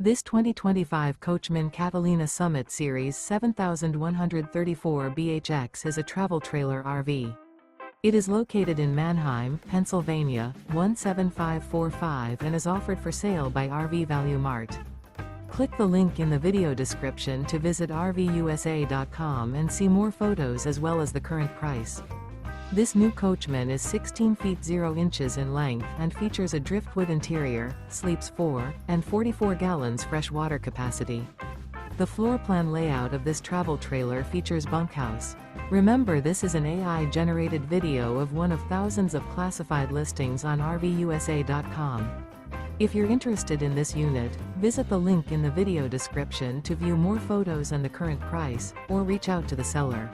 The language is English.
This 2025 Coachmen Catalina Summit Series 7134 BHX is a travel trailer RV. It is located in Manheim, Pennsylvania, 17545 and is offered for sale by RV Value Mart. Click the link in the video description to visit RVUSA.com and see more photos as well as the current price. This new Coachmen is 16 feet 0 inches in length and features a Driftwood interior, sleeps 4, and 44 gallons fresh water capacity. The floor plan layout of this travel trailer features bunkhouse. Remember, this is an AI-generated video of one of thousands of classified listings on RVUSA.com. If you're interested in this unit, visit the link in the video description to view more photos and the current price, or reach out to the seller.